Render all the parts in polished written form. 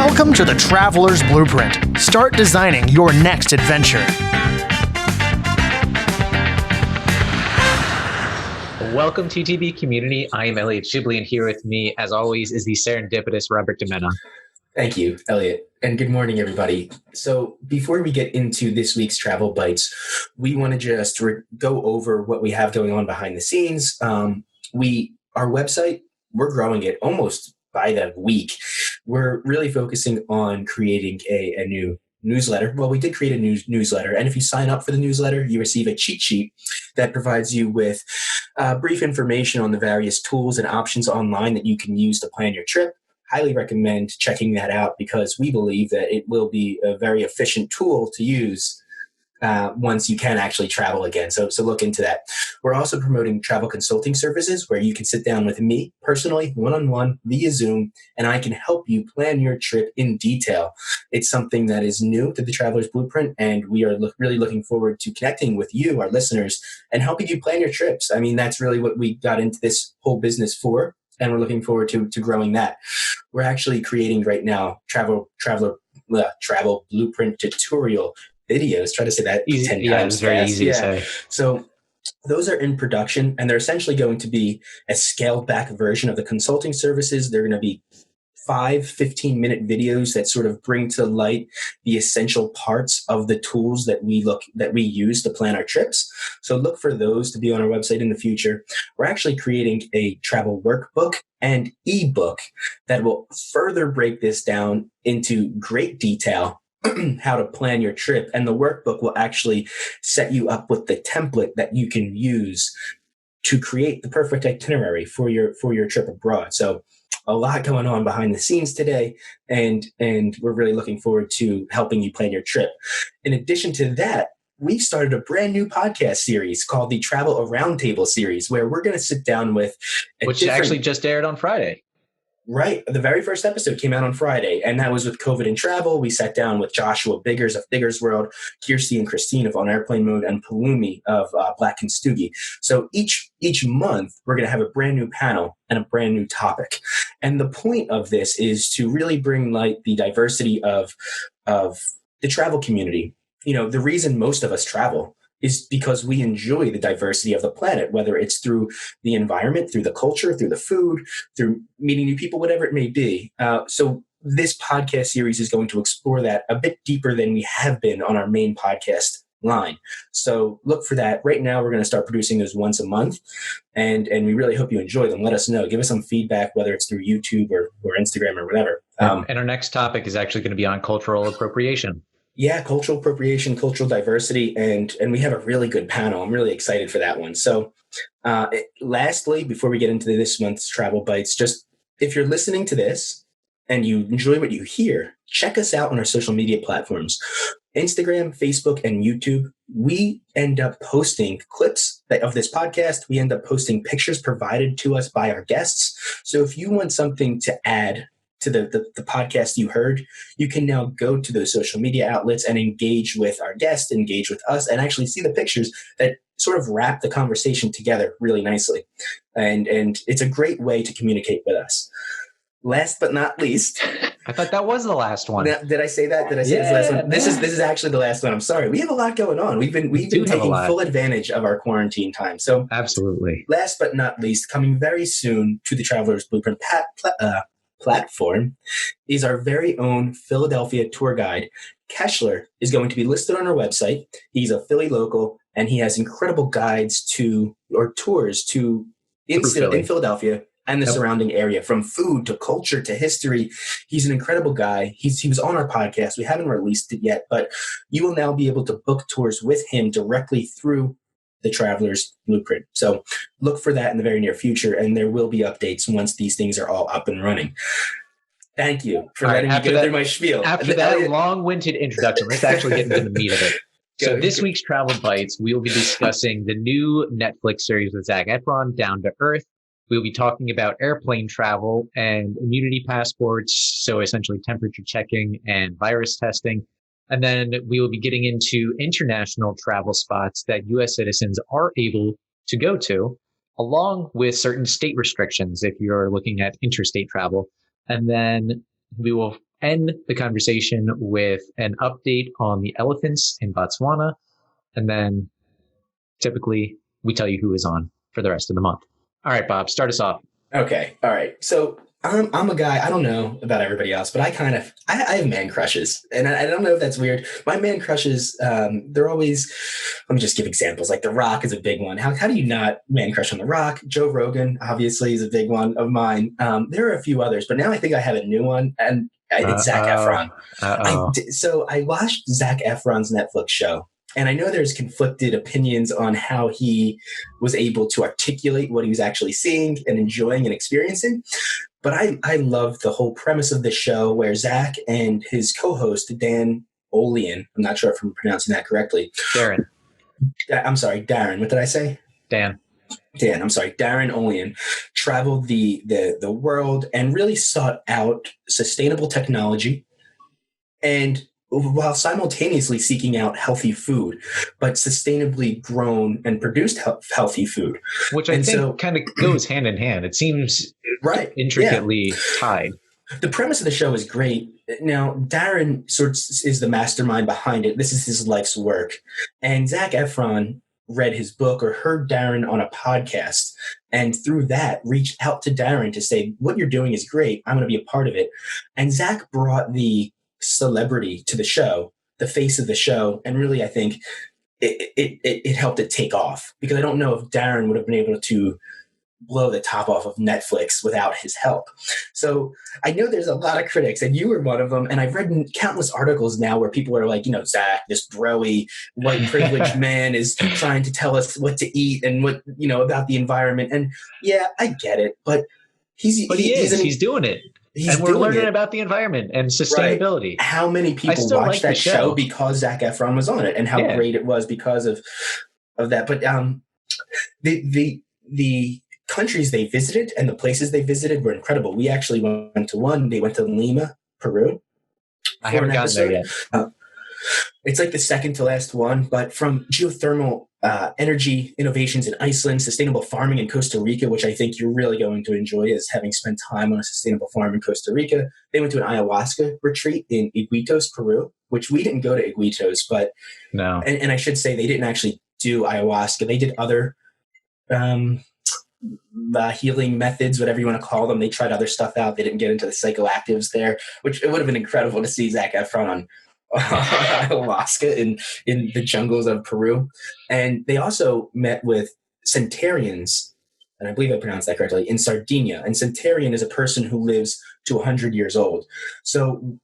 Welcome to the Traveler's Blueprint. Start designing your next adventure. Welcome to TB Community. I am Elliot Shibley, and here with me, as always, is the serendipitous Robert DeMena. Thank you, Elliot, and good morning, everybody. So before we get into this week's Travel Bites, we want to just go over what we have going on behind the scenes. Our website, we're growing it almost by the week. We're really focusing on creating a new newsletter. Well, we did create a new newsletter, and if you sign up for the newsletter, you receive a cheat sheet that provides you with brief information on the various tools and options online that you can use to plan your trip. Highly recommend checking that out because we believe that it will be a very efficient tool to use once you can actually travel again. So look into that. We're also promoting travel consulting services where you can sit down with me personally, one-on-one via Zoom, and I can help you plan your trip in detail. It's something that is new to the Traveler's Blueprint, and we are really looking forward to connecting with you, our listeners, and helping you plan your trips. I mean, that's really what we got into this whole business for, and we're looking forward to growing that. We're actually creating right now travel blueprint tutorial videos. Try to say that 10 times. Yeah, it's very easy to say. So those are in production, and they're essentially going to be a scaled back version of the consulting services. They're going to be 5 15-minute videos that sort of bring to light the essential parts of the tools that we use to plan our trips. So look for those to be on our website in the future. We're actually creating a travel workbook and ebook that will further break this down into great detail, how to plan your trip. And the workbook will actually set you up with the template that you can use to create the perfect itinerary for your trip abroad. So a lot going on behind the scenes today, and we're really looking forward to helping you plan your trip. In addition to that, we've started a brand new podcast series called the Travel Roundtable series, where we're going to sit down with which actually just aired on Friday. Right. The very first episode came out on Friday, and that was with COVID and travel. We sat down with Joshua Biggers of Biggers World, Kirsty and Christine of On Airplane Mode, and Palumi of Black Constoogie. So each month, we're going to have a brand new panel and a brand new topic. And the point of this is to really bring light the diversity of the travel community. You know, the reason most of us travel is because we enjoy the diversity of the planet, whether it's through the environment, through the culture, through the food, through meeting new people, whatever it may be. So this podcast series is going to explore that a bit deeper than we have been on our main podcast line. So look for that. Right now, we're going to start producing those once a month, and we really hope you enjoy them. Let us know. Give us some feedback, whether it's through YouTube or Instagram or whatever. And our next topic is actually going to be on cultural appropriation. Yeah, cultural appropriation, cultural diversity, and we have a really good panel. I'm really excited for that one. So lastly, before we get into this month's Travel Bites, just if you're listening to this and you enjoy what you hear, check us out on our social media platforms, Instagram, Facebook, and YouTube. We end up posting clips of this podcast. We end up posting pictures provided to us by our guests. So if you want something to add to the podcast you heard, you can now go to those social media outlets and engage with our guests, engage with us, and actually see the pictures that sort of wrap the conversation together really nicely. And it's a great way to communicate with us. Last but not least, I thought that was the last one. Did I say that? Did I say this last one? This is actually the last one. I'm sorry. We have a lot going on. We've been taking full advantage of our quarantine time. So absolutely. Last but not least, coming very soon to the Traveler's Blueprint platform is our very own Philadelphia tour guide. Keshler is going to be listed on our website. He's a Philly local, and he has incredible guides tours in Philadelphia and the surrounding area, from food to culture to history. He's an incredible guy. He was on our podcast. We haven't released it yet, but you will now be able to book tours with him directly through the Traveler's Blueprint. So look for that in the very near future, and there will be updates once these things are all up and running. Thank you for letting me go through my spiel. After that long-winded introduction, let's actually get into the meat of it. So this week's Travel Bites, we will be discussing the new Netflix series with Zac Efron, Down to Earth. We'll be talking about airplane travel and immunity passports, so essentially temperature checking and virus testing. And then we will be getting into international travel spots that U.S. citizens are able to go to, along with certain state restrictions if you're looking at interstate travel. And then we will end the conversation with an update on the elephants in Botswana. And then typically we tell you who is on for the rest of the month. All right, Bob, start us off. Okay. All right. So I'm a guy, I don't know about everybody else, but I have man crushes. And I don't know if that's weird. My man crushes, they're always, let me just give examples. Like The Rock is a big one. How do you not man crush on The Rock? Joe Rogan, obviously, is a big one of mine. There are a few others, but now I think I have a new one, and it's Zac Efron. So I watched Zac Efron's Netflix show. And I know there's conflicted opinions on how he was able to articulate what he was actually seeing and enjoying and experiencing. But I love the whole premise of the show where Zach and his co-host, Dan Olian, I'm not sure if I'm pronouncing that correctly. Darren. I'm sorry, Darren. What did I say? Dan, I'm sorry. Darren Olian traveled the world and really sought out sustainable technology and while simultaneously seeking out healthy food, but sustainably grown and produced healthy food. Which I think kind of goes hand in hand. It seems intricately tied. The premise of the show is great. Now, Darren sort of is the mastermind behind it. This is his life's work. And Zac Efron read his book or heard Darren on a podcast, and through that reached out to Darren to say, what you're doing is great. I'm going to be a part of it. And Zach brought the celebrity to the show, the face of the show, and really I think it helped it take off, because I don't know if Darren would have been able to blow the top off of Netflix without his help. So I know there's a lot of critics, and you were one of them, and I've read countless articles now where people are like, Zach, this broy white privileged man is trying to tell us what to eat and what about the environment. And yeah, I get it, but he's doing it. And we're learning about the environment and sustainability. Right. How many people watched that show because Zac Efron was on it, and how great it was because of that. But the countries they visited and the places they visited were incredible. We actually went to one. They went to Lima, Peru. I haven't gotten there yet. It's like the second to last one, but from geothermal energy innovations in Iceland, sustainable farming in Costa Rica, which I think you're really going to enjoy as having spent time on a sustainable farm in Costa Rica. They went to an ayahuasca retreat in Iguitos, Peru, which we didn't go to Iguitos, but no. And I should say they didn't actually do ayahuasca. They did other healing methods, whatever you want to call them. They tried other stuff out. They didn't get into the psychoactives there, which it would have been incredible to see Zac Efron on ayahuasca in the jungles of Peru. And they also met with centenarians, and I believe I pronounced that correctly, in Sardinia. And centenarian is a person who lives to 100 years old. So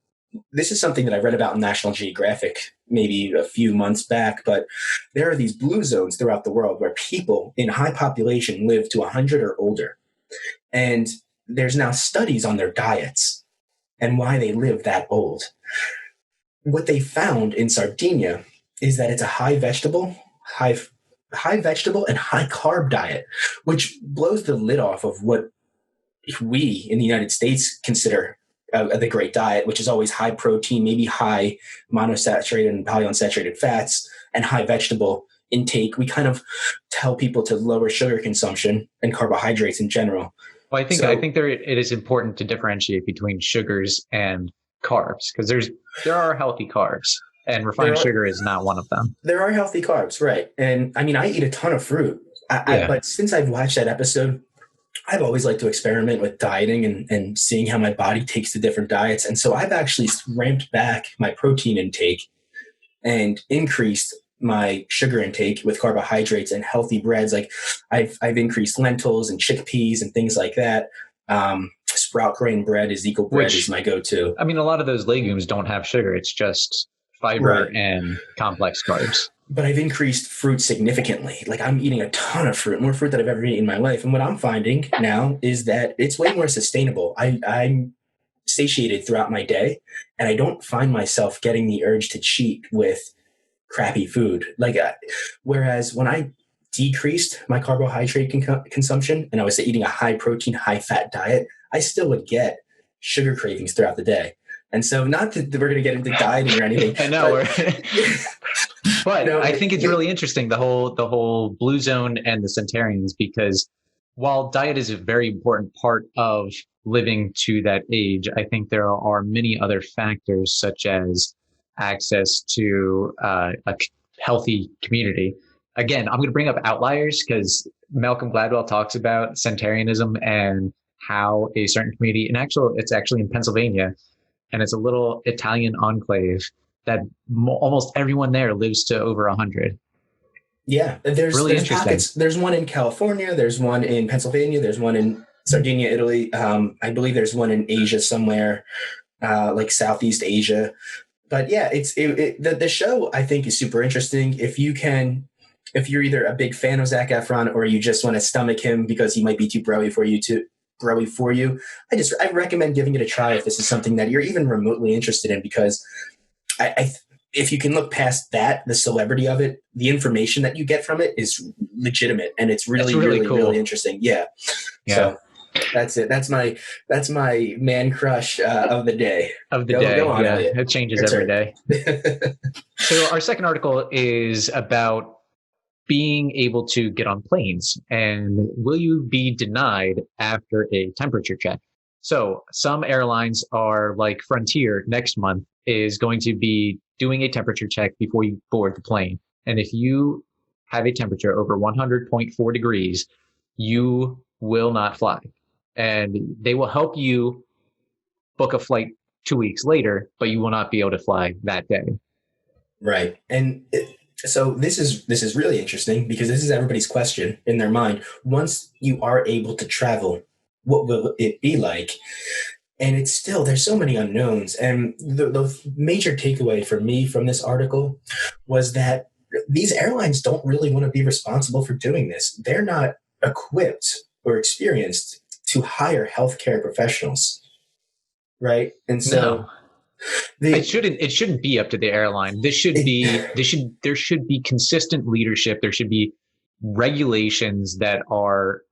this is something that I read about in National Geographic maybe a few months back, but there are these blue zones throughout the world where people in high population live to 100 or older. And there's now studies on their diets and why they live that old. What they found in Sardinia is that it's a high vegetable and high carb diet, which blows the lid off of what we in the United States consider the great diet, which is always high protein, maybe high monosaturated and polyunsaturated fats, and high vegetable intake. We kind of tell people to lower sugar consumption and carbohydrates in general. Well, I think it is important to differentiate between sugars and carbs, because there are healthy carbs, and refined sugar is not one of them. There are healthy carbs, right? And I mean, I eat a ton of fruit, but since I've watched that episode, I've always liked to experiment with dieting and seeing how my body takes to different diets. And so I've actually ramped back my protein intake and increased my sugar intake with carbohydrates and healthy breads. Like I've increased lentils and chickpeas and things like that. Sprout grain bread is equal bread is my go-to. I mean, a lot of those legumes don't have sugar. It's just fiber and complex carbs. But I've increased fruit significantly. Like I'm eating a ton of fruit, more fruit than I've ever eaten in my life. And what I'm finding now is that it's way more sustainable. I'm satiated throughout my day, and I don't find myself getting the urge to cheat with crappy food. Whereas when I decreased my carbohydrate consumption and I was eating a high protein, high fat diet, I still would get sugar cravings throughout the day. And so not that we're going to get into dieting or anything. I know. But I think it's really interesting, the whole blue zone and the centenarians, because while diet is a very important part of living to that age, I think there are many other factors such as access to healthy community. Again, I'm going to bring up outliers because Malcolm Gladwell talks about centenarianism and how a certain community, it's actually in Pennsylvania, and it's a little Italian enclave that almost everyone there lives to over 100. Yeah, there's pockets. There's one in California. There's one in Pennsylvania. There's one in Sardinia, Italy. I believe there's one in Asia somewhere, like Southeast Asia. But yeah, the show I think is super interesting. If you're either a big fan of Zac Efron or you just want to stomach him because he might be too broy for you, I recommend giving it a try if this is something that you're even remotely interested in, because if you can look past that, the celebrity of it, the information that you get from it is legitimate, and it's really cool. Really interesting. Yeah. So that's it. That's my man crush of the day. Go on, Elliot. It changes every day. So our second article is about being able to get on planes, and will you be denied after a temperature check? So some airlines are like Frontier next month is going to be doing a temperature check before you board the plane. And if you have a temperature over 100.4 degrees, you will not fly. And they will help you book a flight 2 weeks later, but you will not be able to fly that day. Right. And so this is really interesting because this is everybody's question in their mind. Once you are able to travel, what will it be like? And it's still, there's so many unknowns. And the major takeaway for me from this article was that these airlines don't really want to be responsible for doing this. They're not equipped or experienced to hire healthcare professionals. Right. And so it shouldn't be up to the airline. There should be consistent leadership. There should be regulations that are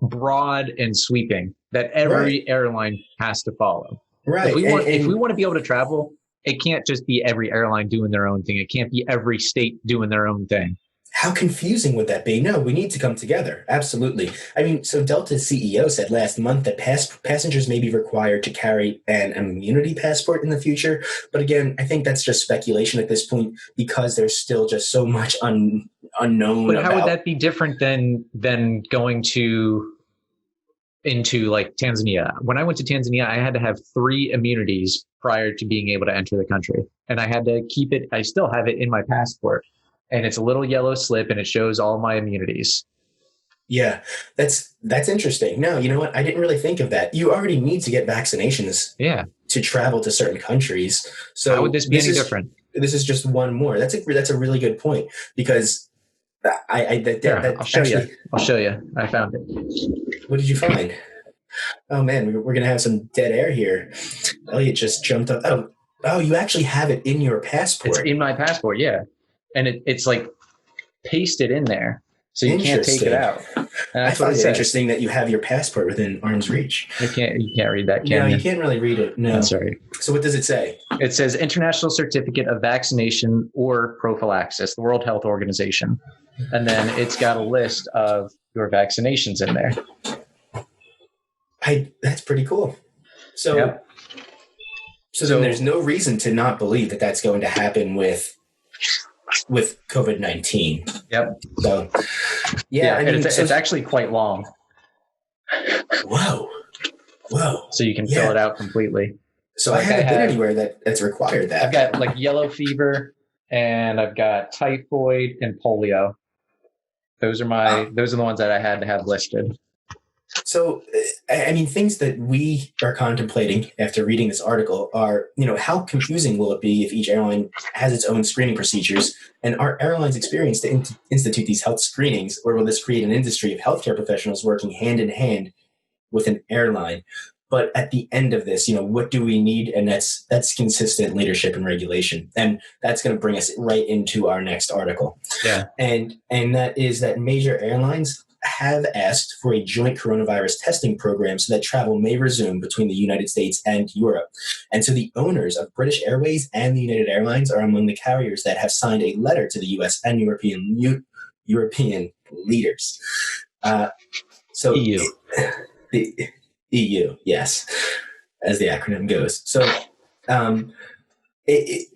broad and sweeping that every airline has to follow. Right. If we want to be able to travel, it can't just be every airline doing their own thing. It can't be every state doing their own thing. How confusing would that be? No, we need to come together. Absolutely. I mean, so Delta's CEO said last month that passengers may be required to carry an immunity passport in the future. But again, I think that's just speculation at this point because there's still just so much unknown. But how would that be different than going into like Tanzania? When I went to Tanzania, I had to have 3 immunities prior to being able to enter the country. And I had to keep it. I still have it in my passport. And it's a little yellow slip, and it shows all my immunities. Yeah, that's interesting. No, you know what? I didn't really think of that. You already need to get vaccinations to travel to certain countries. So how would this be any different? This is just one more. That's a really good point because I'll show you. I found it. What did you find? Oh man, we're gonna have some dead air here. Elliot just jumped up. Oh, you actually have it in your passport. It's in my passport, yeah. And it's like pasted in there, so you can't take it out. I find it interesting that you have your passport within arm's reach. You can't read that, can you? No, you can't really read it. No. That's right. So what does it say? It says International Certificate of Vaccination or Prophylaxis, the World Health Organization. And then it's got a list of your vaccinations in there. That's pretty cool. So, so then there's no reason to not believe that that's going to happen with COVID-19. Yep. So, yeah, I mean, it's actually quite long. Whoa. So you can fill it out completely. So I haven't been anywhere that's required that. I've got like yellow fever, and I've got typhoid and polio. Those are the ones that I had to have listed. So, I mean, things that we are contemplating after reading this article are, how confusing will it be if each airline has its own screening procedures? And are airlines experienced to institute these health screenings, or will this create an industry of healthcare professionals working hand in hand with an airline? But at the end of this, what do we need? And that's consistent leadership and regulation. And that's going to bring us right into our next article. Yeah. And that is that major airlines have asked for a joint coronavirus testing program so that travel may resume between the United States and Europe. And so the owners of British Airways and the United Airlines are among the carriers that have signed a letter to the U.S. and European leaders. So EU. EU, yes, as the acronym goes. So um, they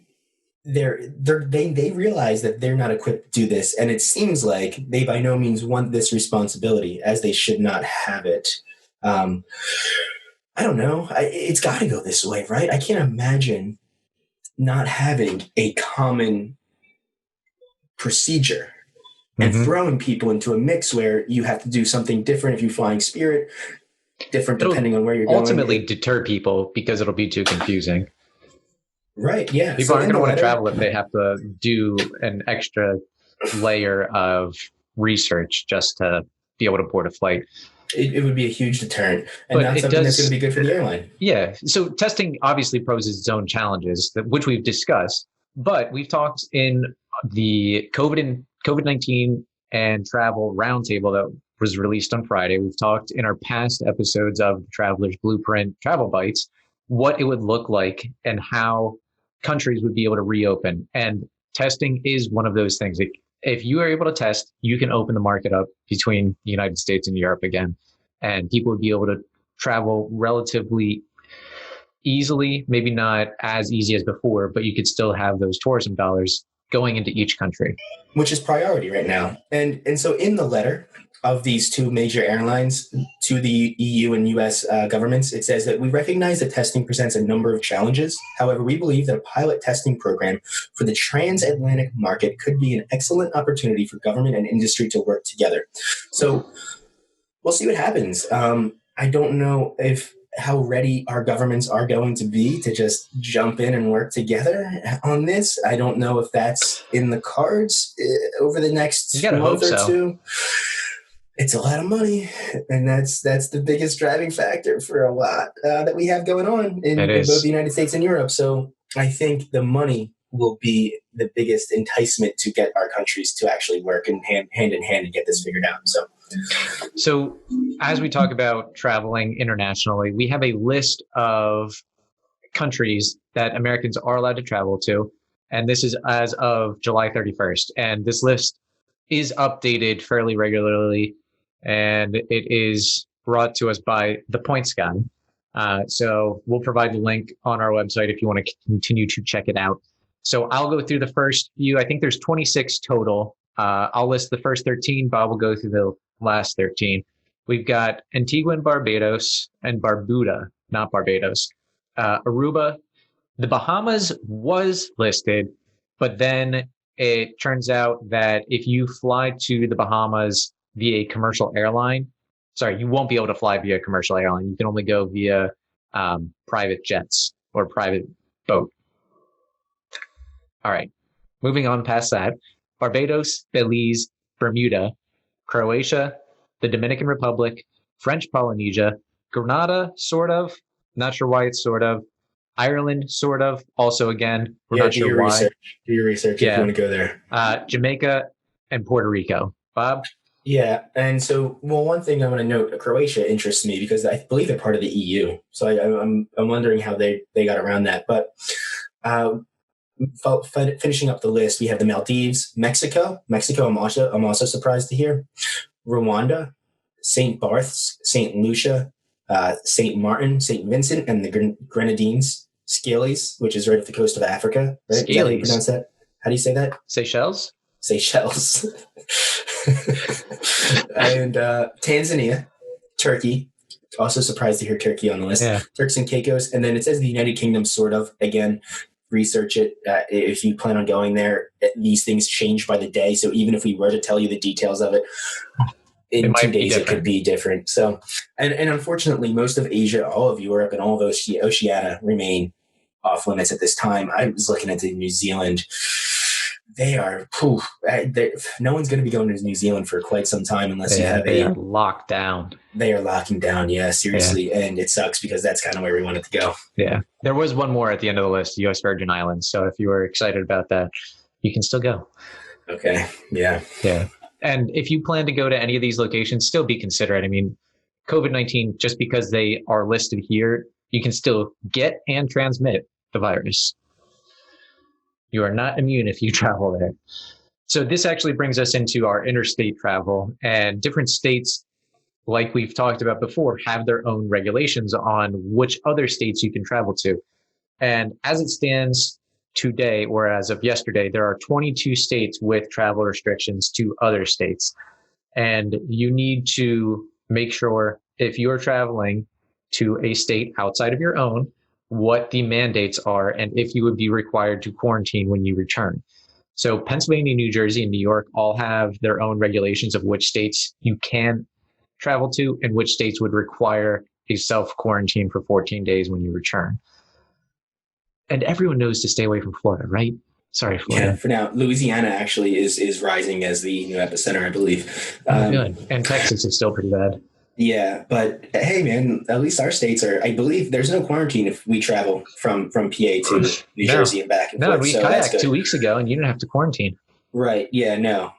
realize that they're not equipped to do this, and it seems like they by no means want this responsibility, as they should not have it. I don't know. It's got to go this way, right? I can't imagine not having a common procedure and throwing people into a mix where you have to do something different if you're flying Spirit, different depending on where you're going. Ultimately deter people because it'll be too confusing. Right, yeah. People aren't going to want to travel if they have to do an extra layer of research just to be able to board a flight. It would be a huge deterrent, and not something that's going to be good for the airline. Yeah. So testing obviously poses its own challenges, which we've discussed, but we've talked in the COVID-19 and travel roundtable that was released on Friday. We've talked in our past episodes of the Traveler's Blueprint Travel Bites, what it would look like and how countries would be able to reopen. And testing is one of those things. If you are able to test, you can open the market up between the United States and Europe again, and people would be able to travel relatively easily, maybe not as easy as before, but you could still have those tourism dollars going into each country. Which is priority right now. And so in the letter of these two major airlines to the EU and US governments, it says that we recognize that testing presents a number of challenges. However, we believe that a pilot testing program for the transatlantic market could be an excellent opportunity for government and industry to work together. So we'll see what happens. I don't know how ready our governments are going to be to just jump in and work together on this. I don't know if that's in the cards over the next month or two. It's a lot of money, and that's the biggest driving factor for a lot that we have going on in both the United States and Europe. So I think the money will be the biggest enticement to get our countries to actually work hand in hand and get this figured out. So as we talk about traveling internationally, we have a list of countries that Americans are allowed to travel to, and this is as of July 31st. And this list is updated fairly regularly, and it is brought to us by the Points Guy. So we'll provide the link on our website if you want to continue to check it out. So I'll go through the first few. I think there's 26 total. I'll list the first 13. Bob will go through the last 13. We've got Antigua and Barbados and Barbuda, not Barbados. Aruba. The Bahamas was listed, but then it turns out that if you fly to the Bahamas via a commercial airline, you won't be able to fly via a commercial airline. You can only go via private jets or private boat. All right. Moving on past that, Barbados, Belize, Bermuda, Croatia, the Dominican Republic, French Polynesia, Grenada, sort of. Not sure why it's sort of. Ireland, sort of. Also, again, we're not sure why. Do your research if you want to go there. Jamaica and Puerto Rico. Bob? Yeah, and so, one thing I want to note, Croatia interests me because I believe they're part of the EU. So I'm wondering how they got around that. But finishing up the list, we have the Maldives, Mexico. I'm also surprised to hear. Rwanda, St. Barth's, St. Lucia, St. Martin, St. Vincent, and the Grenadines, Scales, which is right off the coast of Africa. Right? Is that how you pronounce that? How do you say that? Seychelles. And Tanzania, Turkey. Also surprised to hear Turkey on the list. Yeah. Turks and Caicos. And then it says the United Kingdom, sort of. Again, research it. If you plan on going there, these things change by the day. So even if we were to tell you the details of it, in 2 days it could be different. So, and unfortunately, most of Asia, all of Europe, and all of Oceania remain off limits at this time. I was looking at New Zealand. They are, no one's going to be going to New Zealand for quite some time unless you have they are locked down. They are locking down, seriously. Yeah. And it sucks because that's kind of where we wanted to go. Yeah. There was one more at the end of the list, U.S. Virgin Islands. So if you were excited about that, you can still go. Okay. Yeah. Yeah. And if you plan to go to any of these locations, still be considerate. I mean, COVID-19, just because they are listed here, you can still get and transmit the virus. You are not immune if you travel there. So this actually brings us into our interstate travel, and different states like we've talked about before, have their own regulations on which other states you can travel to. And as it stands today, or as of yesterday, there are 22 states with travel restrictions to other states. And you need to make sure if you're traveling to a state outside of your own, what the mandates are and if you would be required to quarantine when you return. So Pennsylvania, New Jersey, and New York all have their own regulations of which states you can travel to and which states would require a self-quarantine for 14 days when you return. And everyone knows to stay away from Florida, right? Sorry, Florida. Yeah, for now, Louisiana actually is rising as the new epicenter, I believe. Good. And Texas is still pretty bad. Yeah, but hey, man, at least our states are. I believe there's no quarantine if we travel from PA to New Jersey and back and forth. No, we kayaked 2 weeks ago, and you didn't have to quarantine. Right. Yeah. No.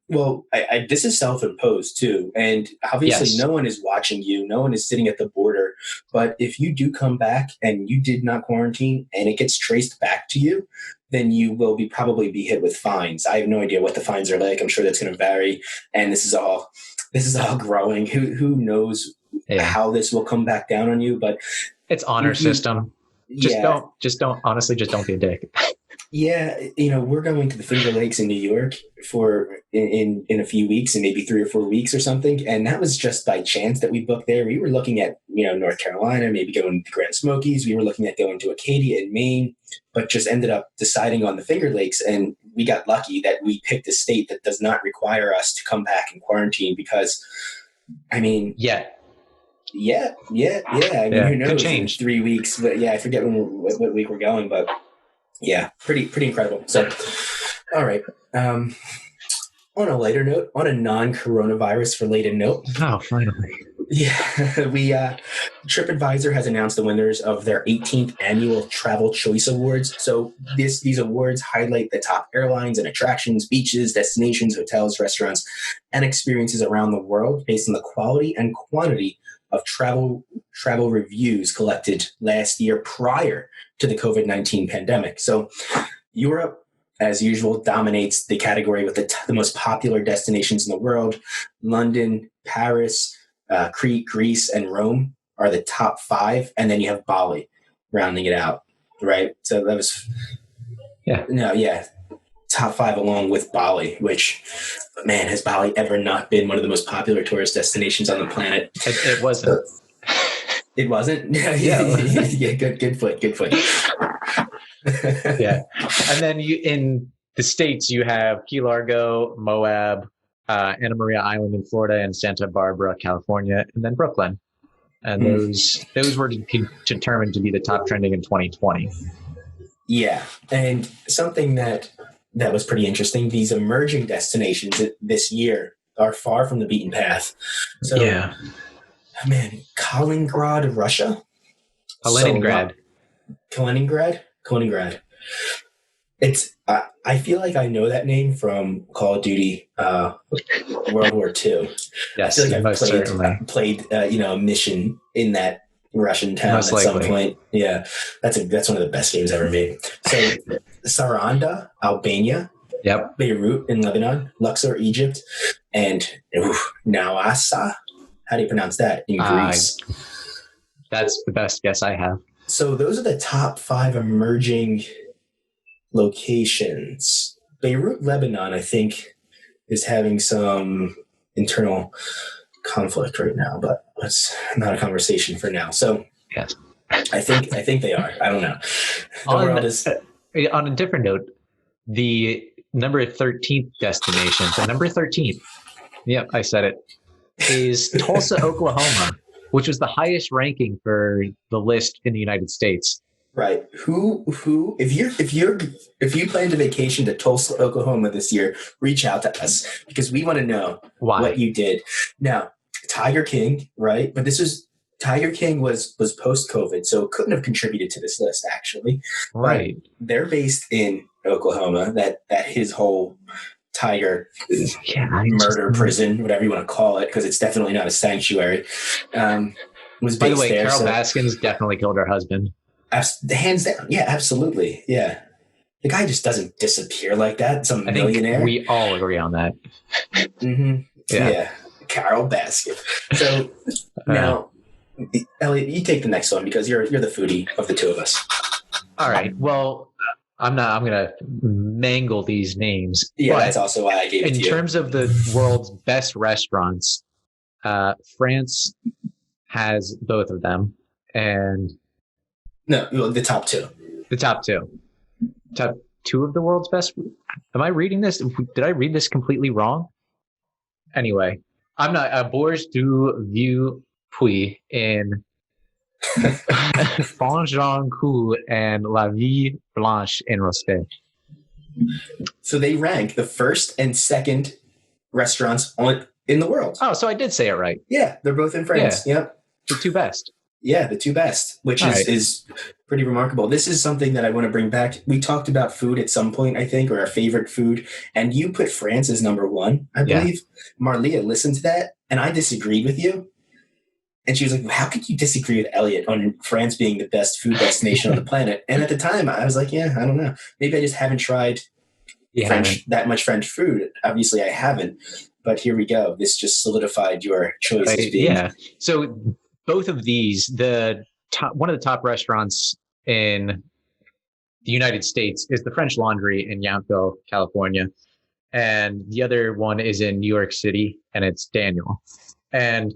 Well, this is self-imposed too, and obviously, no one is watching you. No one is sitting at the border. But if you do come back and you did not quarantine, and it gets traced back to you, then you will probably be hit with fines. I have no idea what the fines are like. I'm sure that's going to vary, and this is all growing. Who knows how this will come back down on you? But it's honor system. Just don't honestly, just don't be a dick. Yeah, we're going to the Finger Lakes in New York for in a few weeks, and maybe 3 or 4 weeks or something. And that was just by chance that we booked there. We were looking at, North Carolina, maybe going to the Grand Smokies. We were looking at going to Acadia in Maine, but just ended up deciding on the Finger Lakes. And we got lucky that we picked a state that does not require us to come back and quarantine because, I mean, Yeah. I mean, who knows? Could change. 3 weeks, but I forget what week we're going, but yeah, pretty incredible. So, all right. On a lighter note, on a non-coronavirus related note. Oh, finally. Yeah, TripAdvisor has announced the winners of their 18th annual Travel Choice Awards. So these awards highlight the top airlines and attractions, beaches, destinations, hotels, restaurants, and experiences around the world based on the quality and quantity of travel reviews collected last year prior to the COVID-19 pandemic. So Europe, as usual, dominates the category with the most popular destinations in the world. London, Paris, Crete, Greece, and Rome are the top 5. And then you have Bali rounding it out, right? So that was, top 5 along with Bali, which, man, has Bali ever not been one of the most popular tourist destinations on the planet? It wasn't. It wasn't? Yeah, good foot. Yeah. And then in the States, you have Key Largo, Moab, Anna Maria Island in Florida, and Santa Barbara, California, and then Brooklyn. And those were determined to be the top trending in 2020. Yeah. And something that was pretty interesting, these emerging destinations this year are far from the beaten path. So, man, Kaliningrad, Russia? Kaliningrad. It's I feel like I know that name from Call of Duty World War II. Yes, I feel like I've played a mission in that Russian town at some point. Yeah, that's one of the best games ever made. So Saranda, Albania. Yep. Beirut in Lebanon, Luxor, Egypt, and Nawasa. How do you pronounce that in Greece? That's the best guess I have. So those are the top 5 emerging locations. Beirut, Lebanon, I think, is having some internal conflict right now, but that's not a conversation for now. So yes, I think they are. I don't know. On a different note, the number 13th destination, the number 13th, yep, I said it, is Tulsa, Oklahoma, which was the highest ranking for the list in the United States. Right. Who if you plan to vacation to Tulsa, Oklahoma this year, reach out to us because we want to know what you did. Now, Tiger King, right? But Tiger King was post-COVID, so couldn't have contributed to this list actually. Right. But they're based in Oklahoma, that his whole tiger murder prison, whatever you want to call it, because it's definitely not a sanctuary. Was by the way, there, Carol Baskins definitely killed her husband. Hands down, yeah, absolutely, yeah. The guy just doesn't disappear like that. Some millionaire. We all agree on that. Mm-hmm. Yeah. Carol Baskin. So now, Elliot, you take the next one because you're the foodie of the two of us. All right. Well, I'm gonna mangle these names. Yeah, that's also why I gave it to you. In terms of the world's best restaurants, France has both of them, and no, the top two. The top two of the world's best. Am I reading this? Did I read this completely wrong? Anyway, I'm not. Bourges du Vieux Puy in Fontainebleau and La Vie Blanche in Rospet. So they rank the first and second restaurants in the world. Oh, so I did say it right. Yeah, they're both in France. Yeah. Yep. The two best. Yeah, the two best, which is pretty remarkable. This is something that I want to bring back. We talked about food at some point, I think, or our favorite food, and you put France as number one, I believe. Marlia listened to that, and I disagreed with you. And she was like, well, how could you disagree with Elliot on France being the best food destination on the planet? And at the time, I was like, yeah, I don't know. Maybe I just haven't tried that much French food. Obviously, I haven't. But here we go. This just solidified your choice as being... Yeah. So both of these, one of the top restaurants in the United States is the French Laundry in Yountville, California. And the other one is in New York City, and it's Daniel. And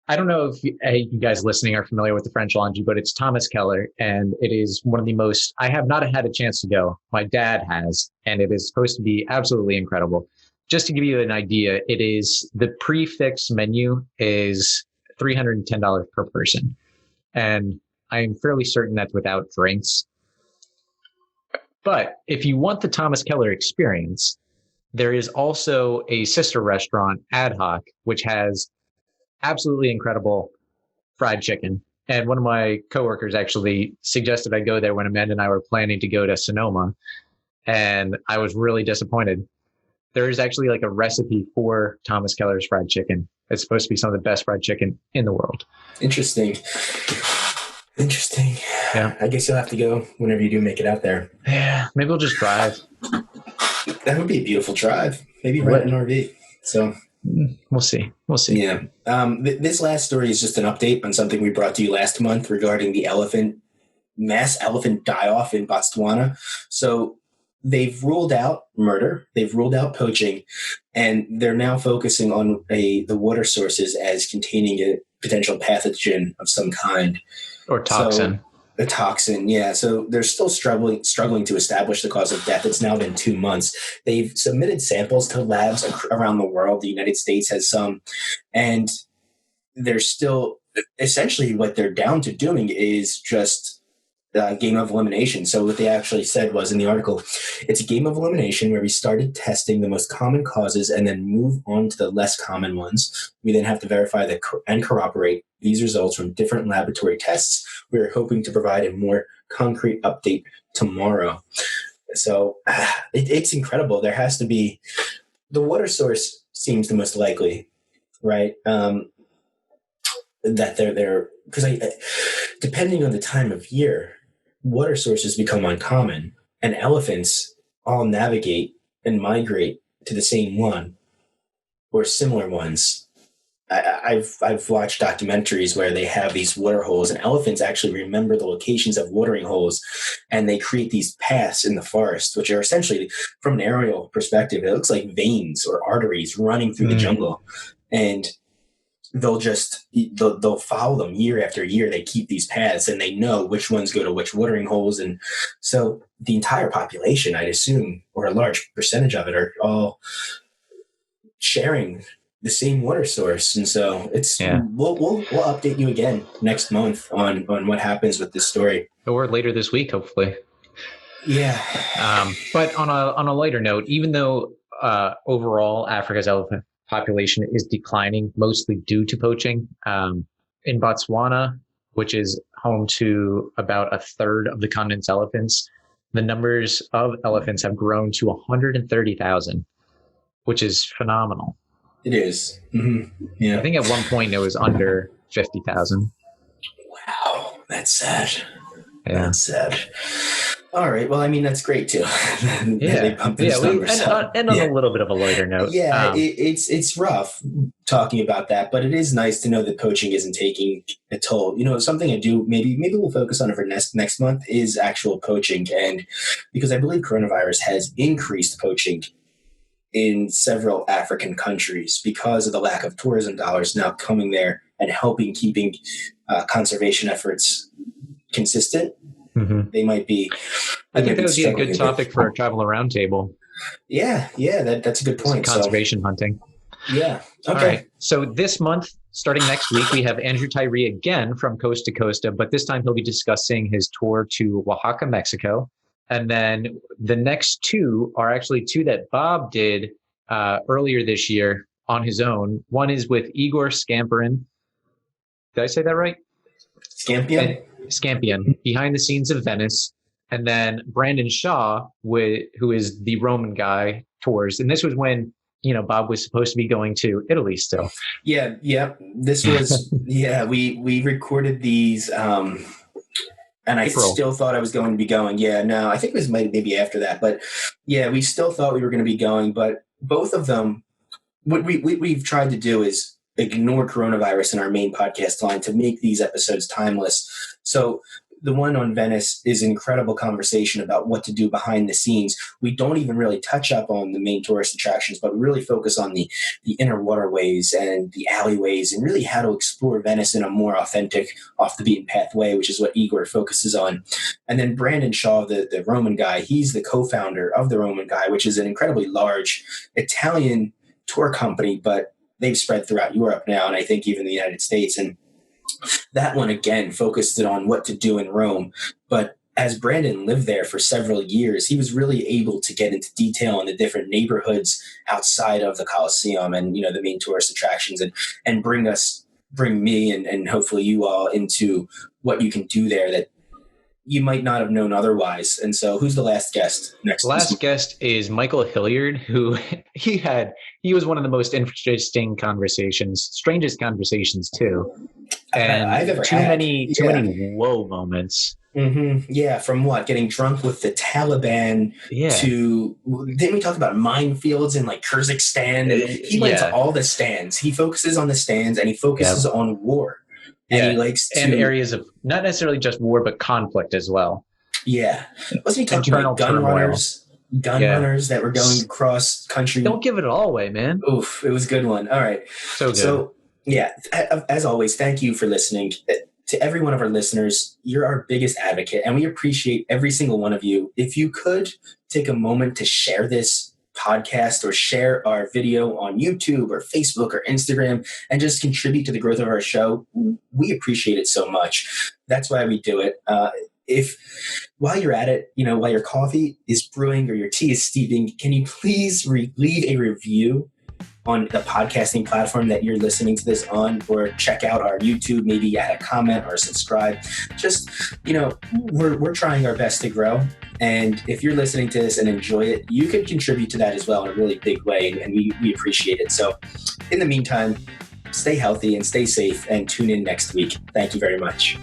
I don't know if you guys listening are familiar with the French Laundry, but it's Thomas Keller, and it is one of the most... I have not had a chance to go. My dad has, and it is supposed to be absolutely incredible. Just to give you an idea, it is the prix-fixe menu is $310 per person. And I am fairly certain that's without drinks. But if you want the Thomas Keller experience, there is also a sister restaurant, Ad Hoc, which has absolutely incredible fried chicken. And one of my coworkers actually suggested I go there when Amanda and I were planning to go to Sonoma. And I was really disappointed. There is actually like a recipe for Thomas Keller's fried chicken. It's supposed to be some of the best fried chicken in the world. Interesting. Yeah. I guess you'll have to go whenever you do make it out there. Yeah. Maybe we'll just drive. That would be a beautiful drive. Maybe rent an RV. So we'll see. Yeah. This last story is just an update on something we brought to you last month regarding the mass elephant die-off in Botswana. So they've ruled out murder, they've ruled out poaching, and they're now focusing on the water sources as containing a potential pathogen of some kind. Or toxin. So, a toxin, yeah. So they're still struggling to establish the cause of death. It's now been 2 months. They've submitted samples to labs around the world. The United States has some, and they're still essentially what they're down to doing is just game of elimination. So what they actually said was in the article, it's a game of elimination where we started testing the most common causes and then move on to the less common ones. We then have to verify and corroborate these results from different laboratory tests. We're hoping to provide a more concrete update tomorrow. So it's incredible. There has to be, the water source seems the most likely, right? That they're there, because depending on the time of year, water sources become uncommon, and elephants all navigate and migrate to the same one or similar ones. I've watched documentaries where they have these water holes, and elephants actually remember the locations of watering holes, and they create these paths in the forest, which are essentially, from an aerial perspective, it looks like veins or arteries running through the jungle, and they'll follow them year after year. They keep these paths, and they know which ones go to which watering holes. And so the entire population, I'd assume, or a large percentage of it, are all sharing the same water source. And so we'll update you again next month on what happens with this story, or later this week, hopefully. Yeah. But on a lighter note, even though overall Africa's elephant population is declining, mostly due to poaching. In Botswana, which is home to about a third of the continent's elephants, the numbers of elephants have grown to 130,000, which is phenomenal. It is. Mm-hmm. Yeah. I think at one point it was under 50,000. Wow. That's sad. Yeah. That's sad. All right. Well, I mean, that's great too. They bump those numbers up. And on a little bit of a lighter note. Yeah, it's rough talking about that, but it is nice to know that poaching isn't taking a toll. Something I do, maybe we'll focus on it for next month, is actual poaching. And because I believe coronavirus has increased poaching in several African countries because of the lack of tourism dollars now coming there and helping keeping conservation efforts consistent. Mm-hmm. They might be. I think that would be a good topic for a travel roundtable. Yeah, that's a good point. Conservation hunting. Yeah. Okay. All right. So this month, starting next week, we have Andrew Tyree again from Coast to Costa, but this time he'll be discussing his tour to Oaxaca, Mexico. And then the next two are actually two that Bob did earlier this year on his own. One is with Igor Scampion. Did I say that right? Scampion, behind the scenes of Venice. And then Brandon Shaw, who is the Roman guy, tours. And this was when, Bob was supposed to be going to Italy still. Yeah. This was, we recorded these, and I still thought I was going to be going. Yeah, no, I think it was maybe after that. But yeah, we still thought we were going to be going. But both of them, what we've tried to do is ignore coronavirus in our main podcast line to make these episodes timeless. So the one on Venice is an incredible conversation about what to do behind the scenes. We don't even really touch up on the main tourist attractions, but we really focus on the inner waterways and the alleyways and really how to explore Venice in a more authentic, off the beaten path way, which is what Igor focuses on. And then Brandon Shaw, the Roman guy, he's the co-founder of the Roman Guy, which is an incredibly large Italian tour company, but they've spread throughout Europe now, and I think even the United States. And that one, again, focused on what to do in Rome. But as Brandon lived there for several years, he was really able to get into detail on the different neighborhoods outside of the Colosseum and, the main tourist attractions and bring me and hopefully you all into what you can do there that you might not have known otherwise. And so who's the last guest next? Last guest is Michael Hilliard, who he was one of the most interesting conversations, strangest conversations too. And I've ever too had. many whoa moments. Mm-hmm. Yeah, from what? Getting drunk with the Taliban to then we talk about minefields in like Kyrgyzstan. And he went to all the stands. He focuses on the stands and he focuses on war. And he likes to, and areas of not necessarily just war, but conflict as well. Yeah. Wasn't he talking about gun runners that were going across country? Don't give it all away, man. Oof, it was a good one. All right. So good. So, yeah, as always, thank you for listening. To every one of our listeners, you're our biggest advocate, and we appreciate every single one of you. If you could take a moment to share this podcast or share our video on YouTube or Facebook or Instagram and just contribute to the growth of our show, we appreciate it so much. That's why we do it. If while you're at it, while your coffee is brewing or your tea is steeping, can you please leave a review on the podcasting platform that you're listening to this on, or check out our YouTube, maybe add a comment or subscribe. Just, we're trying our best to grow. And if you're listening to this and enjoy it, you can contribute to that as well in a really big way. And we appreciate it. So in the meantime, stay healthy and stay safe and tune in next week. Thank you very much.